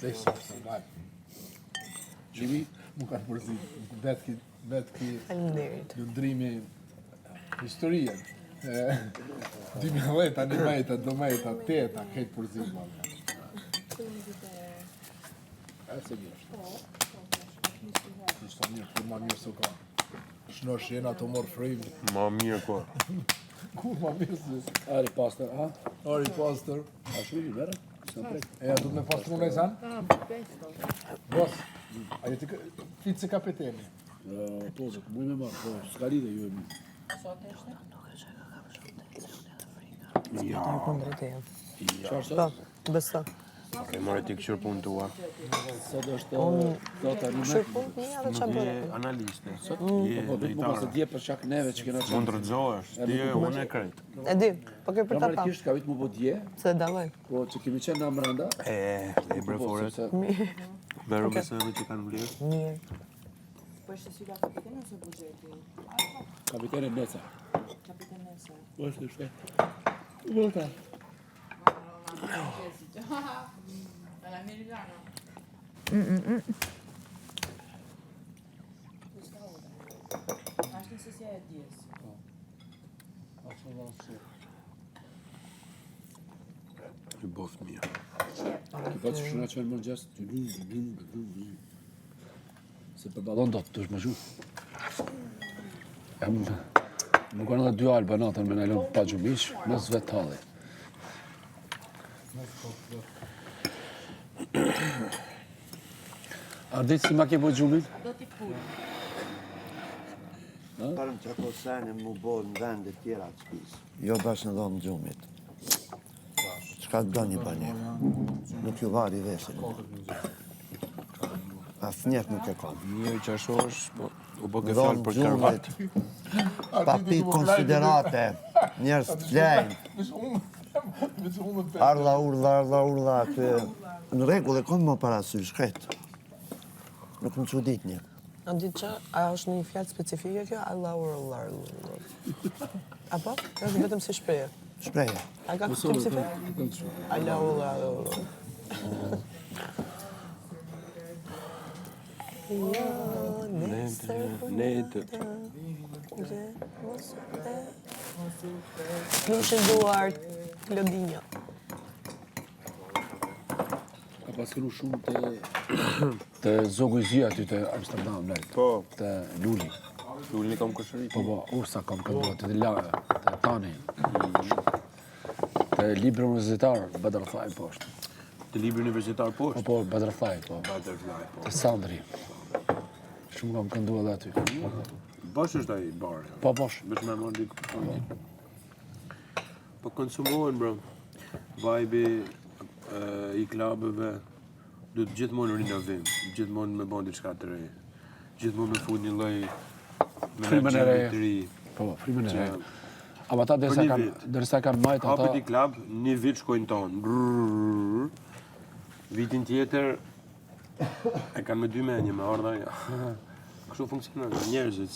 Dhe softë, vaj. Gjimi, mu kanë përzit. Vetë ki lundrimi historien. 2010, 11, 12, 8, këtë përzit. Se mirë. Ishtë mirë, kur ma mirë së ka. Shnosh jena të morë frejmë. Ma mirë, ko. Kur ma mirë së? Ari pastor, ha? Ari pastor. A shumë i verë? Ja, du me pastru në zanë? Bos, ajo të fitë se kapeteni. Po, muj me marë, po, s'ka lidhe ju e mi. Ja. Qarë sot? Po, besta. E mërë ti këshur punë tua. Sot është dota një Këshur punë një edhe qa Je bërë. analiste. Po, Je du të më pasë drejtare. dje për shak neve që kena Mund të rëgzohesh. Ti e unë e krejt. E di, po kërë për ta pa. Praktikisht ka vitë mu po dje, Se daloj. po që kemi qenë në Amranda. E breforet. Veru besëve që kanë vlerë. Mirë. Po është syla kapitene ose buxheti? Kapitene Neca. Kapitenesa. Po është shpe. Vota. All'americano. Ashtë nëse si e dies. I boft mirë. Ki pa që shuna që në mërë gjesë, se për balon do të është më shumë. Më kanë edhe 2 alba natën me nalon pa gjumish, në zvet talli. Ardit si ma ke po gjumin? Do t'i pull. Parëm që ako sene mu bodë në vendet tjera të spisë. Jo bashkë në dhomë gjumit. Qka të bëni bëni? Nuk ju vari vesin. A fnjet nuk e kam. Mirë që ashosh, po u bë ke Në fjallë dhomë për karvat. gjumit. Papi konsiderate. Njerës të flejnë. Ardha, urdha. Në regull e kom më parasysh, këtë. Nuk më që dit një. A ditë që, a është një fjallë specifike kjo? Allah. Apo? Është vetëm si shpreje. Shpreje. A ka këtë si fjallë? Allah. Netët. Plushin duart, Klodinja. Ka paskëru shumë të zogu i zi aty të Amsterdam, lejt. Po, Të Luli. Lulli kam këshërit. Po, ursa kam kënduar, të Lala, të Tani. Të libri universitar, Butterfly poshtë. Të libri universitar poshtë. Po, Butterfly, po. Butterfly, po. Të Sandri. Shumë kam kënduar dhe aty. Bosh është ai bar. Po, bosh. Vetë me mund po konsumohen, bro. Vibe i klubeve du të gjithmonë rinovim, gjithmonë me bën diçka të re. Gjithmonë me fut një lloj Frymën e re. të ri. Po, frymën e re. Ama ata derisa kanë majt ata. Hapet i klub, një vit shkojnë tonë. Brrrr. Vitin tjetër e kanë me 2 menje, me ardha ja. Kështu funksionon. Njerëzit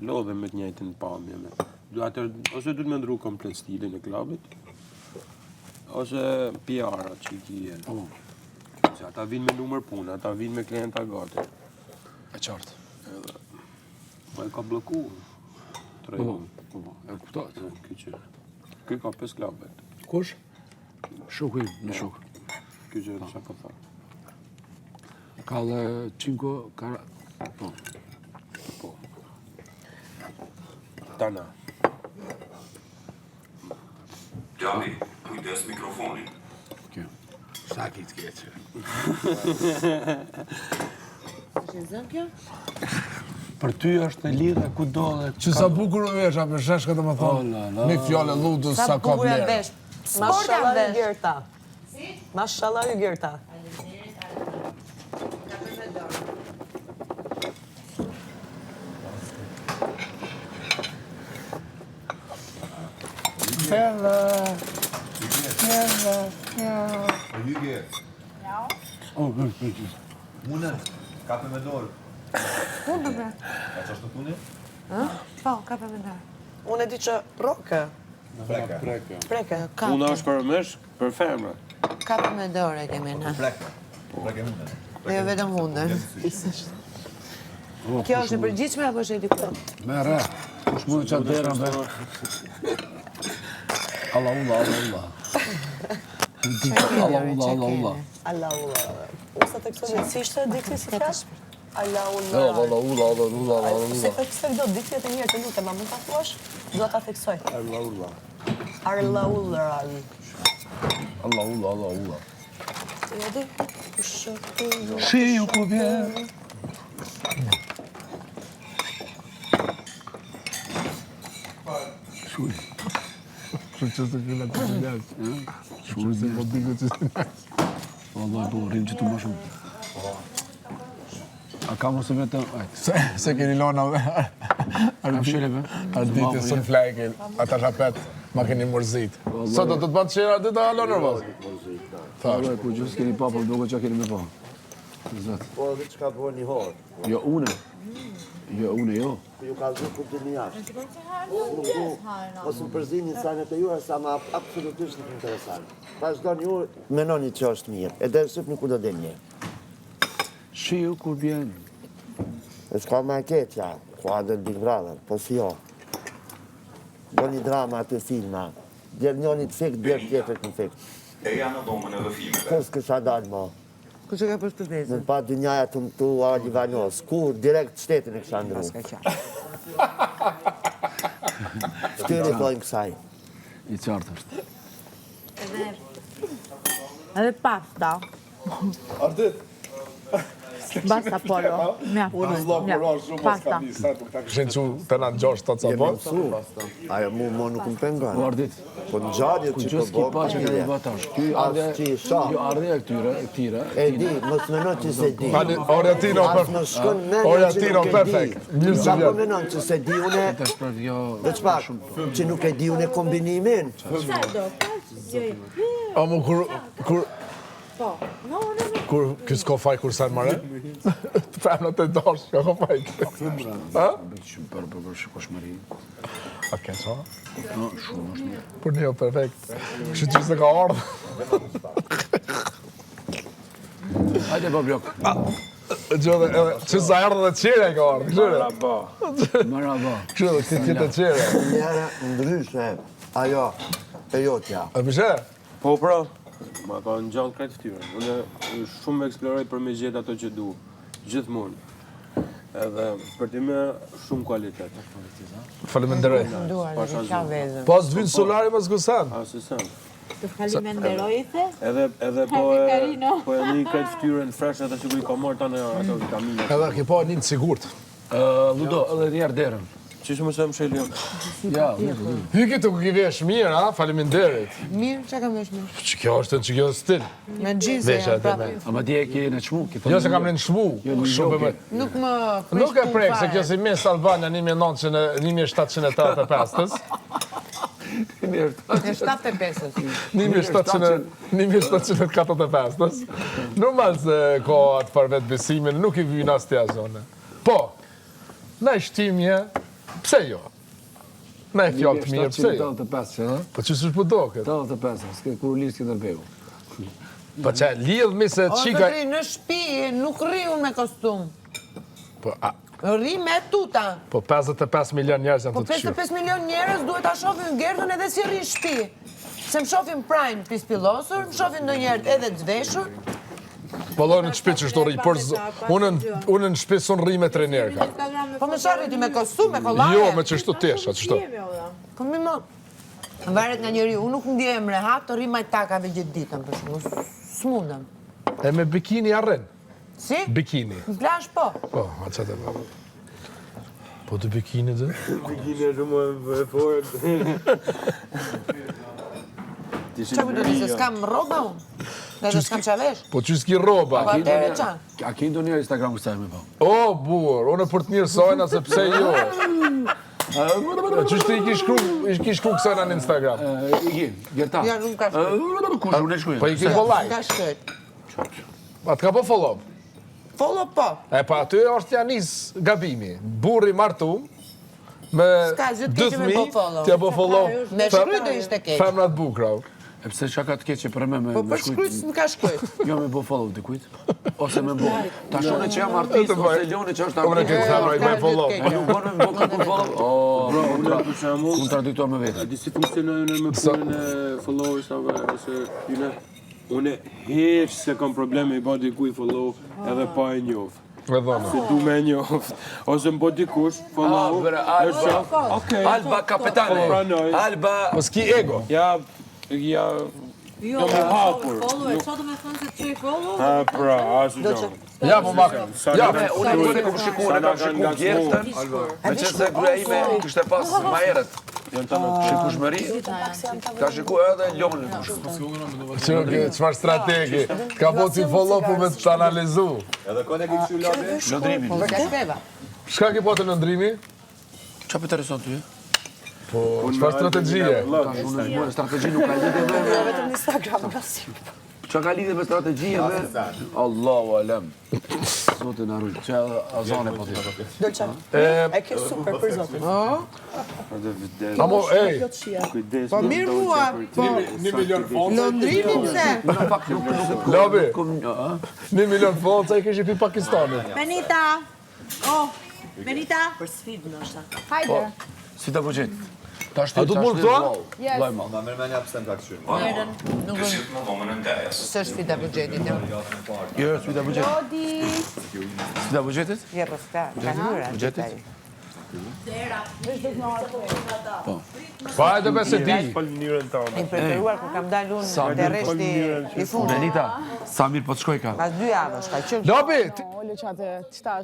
lodhen me të njëjtin pamje. Ose duhet me ndru komplet stilin e klubit, ose PR-a që i kije. Se ata vinë me numër punë, ata vinë me klienta gati. E qartë. Po e ka bloku. Trejnë. E kuptoj. Ky ka 5 klube. Kush? Shoku im, në shok. Ky që çka po thon. Ka dhe 5 po. Po. Tana. Gjami, kujdes mikrofonin. Kjo. Sa ki të keqë. Është e zënë kjo? Për ty është e lidhe ku do dhe... Që sa bukur u vesh, apo shesh këtë më thonë. Me fjallë ludës sa ka bukur janë vlerë. vesh. Sport janë Mashallah ju vesh. Gerta. Mashallah ju Gerta. Ju gjerë. Mune, kape me dorë. Unë me. Ka që është të tuni? Po, kape me dorë. Unë e di që roke. Preke. Preke. Puna është për mesh, për femra. Kape me dorë e kemi na. Preke. Jo vetëm hunden. Kjo është e përgjithshme apo është e diku? Merre. Kush mund të çat derën be? Allah. Allah. Unë sa të kësoj gjithësisht dikti si flas? Allah. Se theksoj do diktjet e mirë të lutem, a mund ta thuash? Do ta theksoj. Allah. Edhe Shiu ku vjen. Shuj. Që të këlla të gjëllës. Shuj se po diku që të njës. Vallaj, po, rrim që të më shumë. A ka mos e vetëm... Se keni lona dhe... Arditi së flajke, ata shapet, ma keni mërzit. Sa do të të batë qera ardita alo nërvaz? Vallaj, po gjusë keni pa, po doke që keni me pa. Po edhe që ka bërë një horë. Jo, une. Jo. Ju ka zhë kur të një ashtë. Ose më përzini në sanet e juaj, sa ma absolutisht nuk interesant. Pa shdo një urë, menoni që është mirë. E dhe sëp një ku do dhe një. Shiu kur vjen. E s'ka ma ketja, ku adër Big Brother, po si jo. Do një drama aty filma. Djerë njoni të fekt, djerë tjetër të fekt. Eja në domën edhe filmeve. Kus kësha dalë mo? Kush e ka përshtatesën? Në pa dynjaja të më tu Ali Vanos, kur direkt shtetin e kësha ndru. Shtyri thojnë kësaj. I qartë është. Edhe pasta. Ardit, Basta polo. unë zlo përrosh shumë mos ka di, sa të këta këshin që të në gjosh të Jemi copon. mësu. Ajo mu nuk më pengon. Po ardit. Po në gjarje Ku që gjusë ki pa që keni batash. Ky ardhe... Jo, ardhe e këtyre. E di, mos menon që se di. Orientino, As më shkon me Orientino, perfekt. Mirë Sa që po vjen. menon që se di une, Tash për jo... veç pak, që nuk e di une kombinimin. A mu kur kësë ko faj kur sen mare? Të femnat e dosh, ka ko faj. Ha? Shumë për shikoshmëri. A ke qa? No, shumë është mirë. Për një, perfekt. Kështë që se ka ardhë. Hajde, po blok. Që sa ardhë dhe qire ka ardhë, këshire? Maraba. Këshire, këtë tjetë e qire. Njëra ndryshe, ajo, e jotja. E përshë? Po pra, ma ka në gjallë krejt ftyrën. Unë shumë eksploroj për me gjetë ato që du, gjithmonë. Edhe për ti me shumë kualitet. Faleminderej. Duar, në kja vezën. Pas të vinë solari pas gësan. A, se sen. Të falimenderojte. Edhe po e një krejt ftyrën fresh ata që ku i ka marrë tane ato vitamine. Edhe ke pa një të sigurt. Ludo, edhe njerë derën. Qishë më se më sheli jam? Ja, Hyki të ku ki vesh mirë, ha? Faleminderit. Mirë, që kam vesh mirë? Që kjo është që kjo stil. Me gjinse Vesha janë të me. prapë. ama dje ke në qmu. Jo se kam në shmu. Shumë për me. Nuk më Nuk e prek, se kjo si Miss Albania 1785-ës. E 7.5-ës. 1745-ës. Normal se ka atë për vetë besimin, nuk i vyjnë as tja zone. Po, na i shtimje, pse jo? Na i fjallë të mirë, pse jo? 785, që da? Po që së shpo do këtë? 85, s'ke kur lisë këtë nërbehu. Po që lidh mi se O, qika... të ri në shpi, nuk ri unë me kostum. Po, Ri me tuta. po 55 milion njerëz janë Po të të këshirë. 55 milion njerëz duhet ta shohin Gerdën edhe si rri në shpi. Se më shohin prime pispillosur, më shohin ndonjëherë edhe të zveshur. Vallai në shtëpi që shto rri, por unë në shtëpi son rri me trener ka. Po më sharri ti me kostum, me kollare. Jo, me çështo tesha, çështo. Po mi më... Varet nga njeriu, unë nuk ndihem rehat të rri majtakave gjithë ditën, për shkak. S'mundem. E me bikini arrin. Si? Bikini. Në plash po. Po, a çate po. Po të bikini dhe? Bikini e shumë e fort. Qa për do të se s'kam roba unë? Dhe s'kam qavesh? Po që s'ki roba. Po atere qa? A ke ndonjëherë Instagram kësaj me pa? O, buër, unë për të mirë sojna, se pse jo. Qështë i ki shkru kësojna në Instagram? I ki, Gerta. Ja, nuk ka shkët. Kush unë e shkruaj? Po i ki po like. Ka shkët. Atë ka po follow. Follow po. E pa aty është janis gabimi. Burri martum, me S'ka gjë të dy keqe me fëmijë, po follow. t'ja po follow. Me shkryt do ishte keq. Femrat bukra. E pse çka ka të keqe për me Po për shkryt nuk ka shkryt. Jo me bo follow dikujt. Ose me bo. Ta shone që jam artist, ose Leoni që është Po më në këtë artist. themra i bëj follow. Po nuk bën me bo kërkur follow. O, Bro, unë për shembull, kontradiktor me a vete. di si funksionojnë me punën e followers ose june. Unë hiç se kam probleme i bë dikuj follow edhe pa e njoft. Me dhona. Se du me njoft. Ose më bë dikush follow. Bre, Alba kapetane. Pranoj. Alba. Po s'ki ego. Ja, Jo, me hapur. follow, e çfarë do të thonë se çoj follow? ha pra, ashtu gjë. Ja, po mak. Ja, Unë e kam shikuar gjertën. Me që se gruaja ime kishte pas ma herët. Shikueshmëri. Ka shikuar edhe Leonin. çfarë strategi. Ka bo si follow po me të analizu. Edhe kone ke këshu labi? Lëndrimi. Për ka shpeva. Shka ki po të lëndrimi? Qa për intereson ty? Po, çfarë strategjie? Unë strategji nuk ka lidhje me... Vetëm në Instagram, rasi. Qa ka lidhje me strategjie me... Allahu alem. Zotin Arull, që azane po të. Dolça. E ke super për zotin. Amo, ej, Kujdes. Po mirë mua, po 1 milion fonca. lëndrimi pse? Lobi, 1 milion fonca i kishë pi Pakistanit. Benita! Oh, Benita! Për sfidë ndoshta. Hajde. Si të përgjit? Ta A du të mund thua? Laj ma. Ma mërë me një pse më ka këshu. Këshit në dhomën e ndejes. S'është fita buxhetit, jo. Jo, si të përgjit. Si të përgjitit? Ja, po s'ka, ka njëra. Buxhetit? Po hajde me se di. Fal mënyrën tonë. I preferuar kur kam dalë unë te rreshti i fundit. Benita, sa mirë po të shkoj ka. Pas 2 javësh ka qenë. Lobi, Ole çate çtash